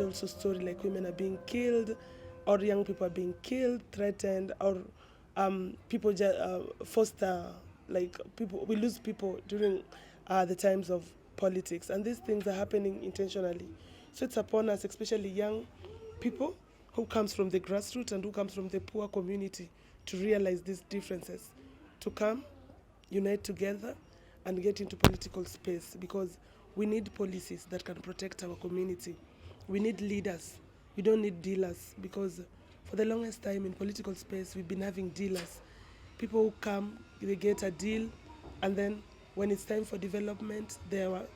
also story like women are being killed, or young people are being killed, threatened, or people foster, like people, we lose people during the times of politics, and these things are happening intentionally. So it's upon us, especially young people who comes from the grassroots and who comes from the poor community, to realize these differences, to come, unite together, and get into political space, because we need policies that can protect our community. We need leaders. We don't need dealers, because for the longest time in political space we've been having dealers, people who come, they get a deal, and then when it's time for development, they are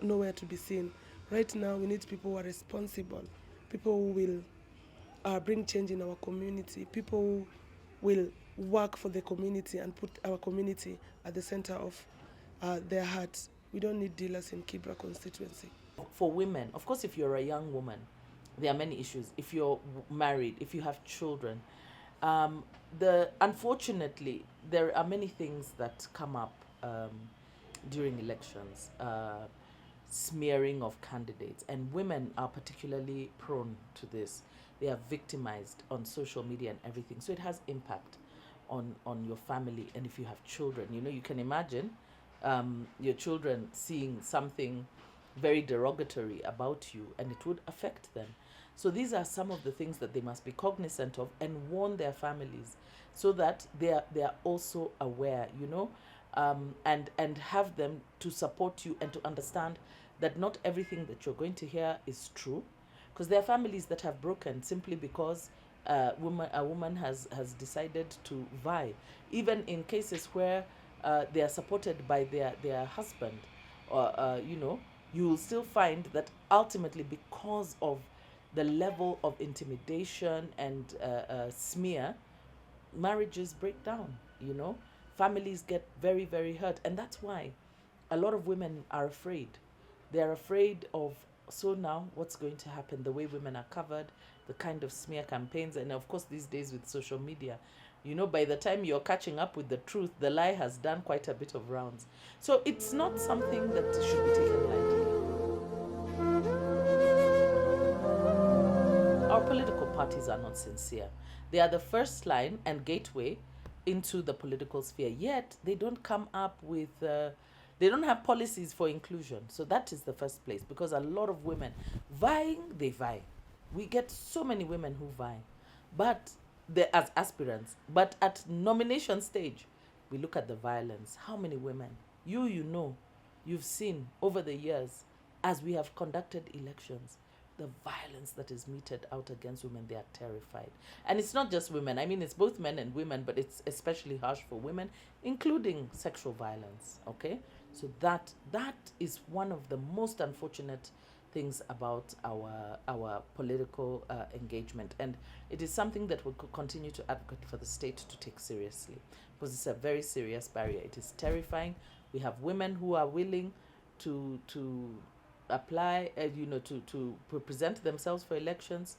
nowhere to be seen. Right now, we need people who are responsible, people who will bring change in our community, people who will work for the community and put our community at the center of their hearts. We don't need dealers in Kibra constituency. For women, of course, if you're a young woman, there are many issues. If you're married, if you have children, um, the unfortunately there are many things that come up during elections. Smearing of candidates, and women are particularly prone to this. They are victimized on social media and everything, so it has impact on your family. And if you have children, you can imagine your children seeing something very derogatory about you, and it would affect them. So these are some of the things that they must be cognizant of and warn their families, so that they are also aware, and have them to support you and to understand that not everything that you're going to hear is true, because there are families that have broken simply because a woman has decided to vie, even in cases where they are supported by their husband, or you will still find that ultimately, because of the level of intimidation and smear, marriages break down. Families get very, very hurt, and that's why a lot of women are afraid. They're afraid of, so now what's going to happen, the way women are covered, the kind of smear campaigns, and of course these days with social media, by the time you're catching up with the truth, the lie has done quite a bit of rounds. So it's not something that should be taken lightly. Our political parties are not sincere. They are the first line and gateway into the political sphere, yet they don't come up with, they don't have policies for inclusion. So that is the first place, because a lot of women vying, they vie. We get so many women who vie, but they as aspirants. But at nomination stage, we look at the violence. How many women? You've seen over the years, as we have conducted elections, the violence that is meted out against women. They are terrified. And it's not just women. I mean, it's both men and women, but it's especially harsh for women, including sexual violence. Okay? So that is one of the most unfortunate things about our political engagement, and it is something that we could continue to advocate for the state to take seriously, because it's a very serious barrier. It is terrifying. We have women who are willing to apply, to present themselves for elections,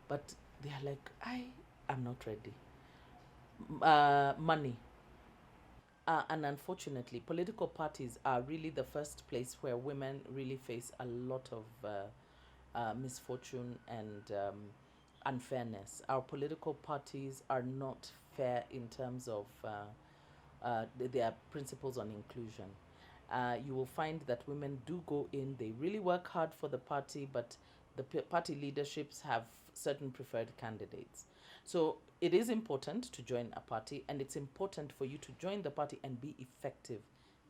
but they are like, I am not ready. Money. And unfortunately, political parties are really the first place where women really face a lot of misfortune and unfairness. Our political parties are not fair in terms of their principles on inclusion. You will find that women do go in, they really work hard for the party, but the party leaderships have certain preferred candidates. So it is important to join a party, and it's important for you to join the party and be effective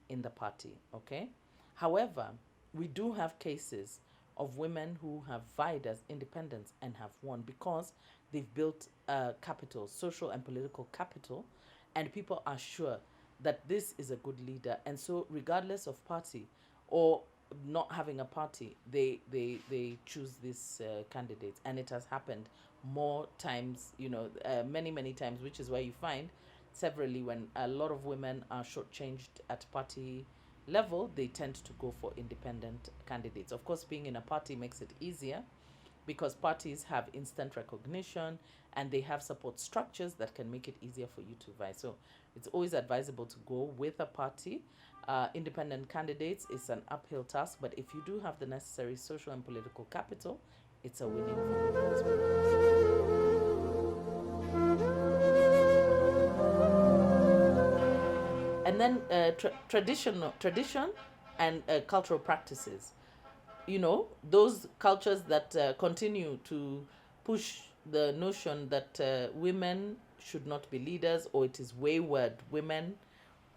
in the party, okay? However, we do have cases of women who have vied as independents and have won, because they've built capital, social and political capital, and people are sure that this is a good leader. And so, regardless of party or not having a party, they choose these candidates. And it has happened more times, many, many times, which is why you find severally, when a lot of women are shortchanged at party level, they tend to go for independent candidates. Of course, being in a party makes it easier, because parties have instant recognition and they have support structures that can make it easier for you to vie. So it's always advisable to go with a party. Independent candidates is an uphill task, but if you do have the necessary social and political capital, it's a winning formula as well. And then tradition and cultural practices. You know, those cultures that continue to push the notion that women should not be leaders, or it is wayward women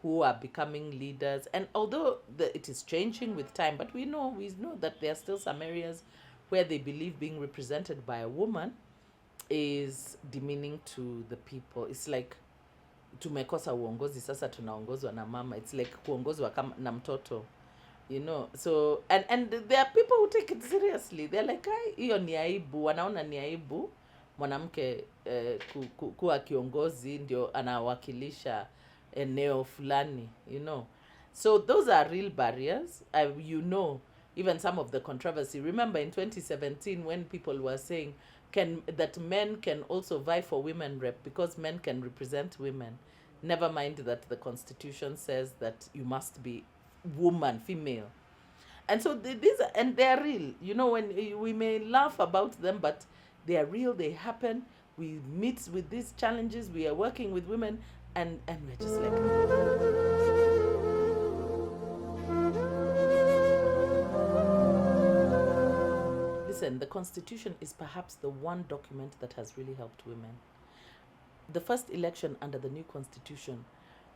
who are becoming leaders. And although it is changing with time, but we know that there are still some areas where they believe being represented by a woman is demeaning to the people. It's like tumekosa uongozi, sasa tunaongozwa na mama. It's like kuongozwa kama na mtoto, you know. So and there are people who take it seriously. They're like, hiyo ni aibu, wanaona ni aibu mwanamke kuwa kiongozi ndio anawakilisha eneo fulani, you know. So those are real barriers. You know, even some of the controversy. Remember in 2017 when people were saying that men can also vie for women rep because men can represent women. Never mind that the constitution says that you must be woman, female. And so these are, and they are real. You know, when we may laugh about them, but they are real, they happen. We meet with these challenges, we are working with women, and we're just like, listen, the Constitution is perhaps the one document that has really helped women. The first election under the new Constitution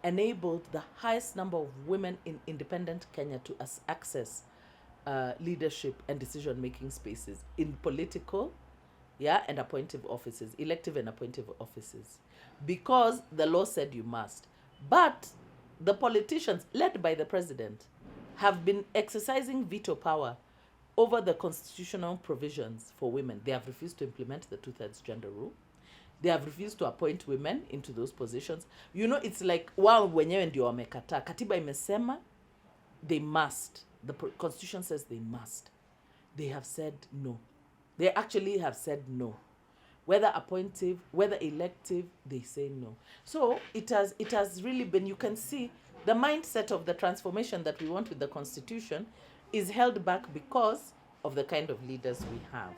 enabled the highest number of women in independent Kenya to access leadership and decision-making spaces in political, and appointive offices, elective and appointive offices, because the law said you must. But the politicians, led by the president, have been exercising veto power over the constitutional provisions for women. They have refused to implement the 2/3 gender rule. They have refused to appoint women into those positions. You know, it's like, wao wenyewe ndio wamekataa. Katiba imesema they must. The constitution says they must. They have said no. They actually have said no. Whether appointive, whether elective, they say no. So it has really been, you can see the mindset of the transformation that we want with the Constitution is held back because of the kind of leaders we have.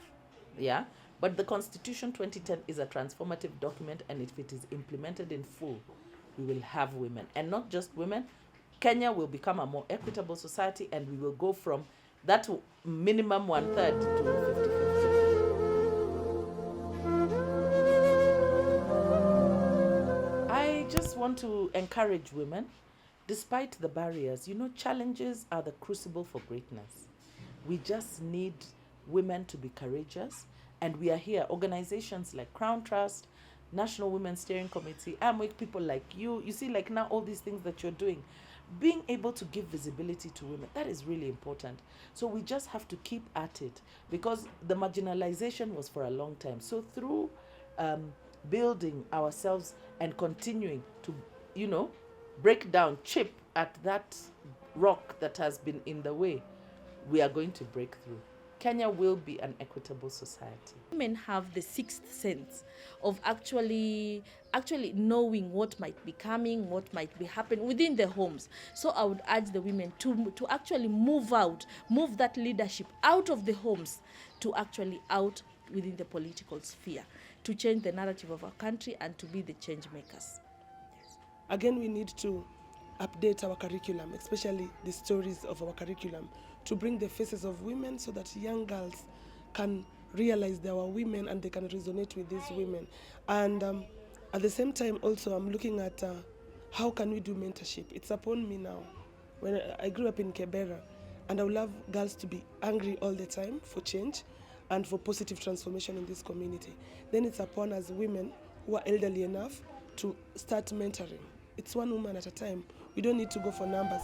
Yeah? But the Constitution 2010 is a transformative document, and if it is implemented in full, we will have women. And not just women. Kenya will become a more equitable society, and we will go from that minimum 1/3 to 50-50. I just want to encourage women, despite the barriers, you know, challenges are the crucible for greatness. We just need women to be courageous, and we are here. Organizations like Crown Trust, National Women's Steering Committee, Amway, people like you see, like now all these things that you're doing, being able to give visibility to women, that is really important. So we just have to keep at it, because the marginalization was for a long time. So through building ourselves and continuing to, you know, break down, chip at that rock that has been in the way, we are going to break through. Kenya will be an equitable society. Women have the sixth sense of actually knowing what might be coming, what might be happening within the homes. So I would urge the women to actually move that leadership out of the homes to actually out within the political sphere, to change the narrative of our country and to be the change makers. Again, we need to update our curriculum, especially the stories of our curriculum, to bring the faces of women so that young girls can realize they are women and they can resonate with these women. And at the same time also, I'm looking at how can we do mentorship. It's upon me now. When I grew up in Kibra, and I would love girls to be angry all the time for change and for positive transformation in this community. Then it's upon us women who are elderly enough to start mentoring. It's one woman at a time. We don't need to go for numbers.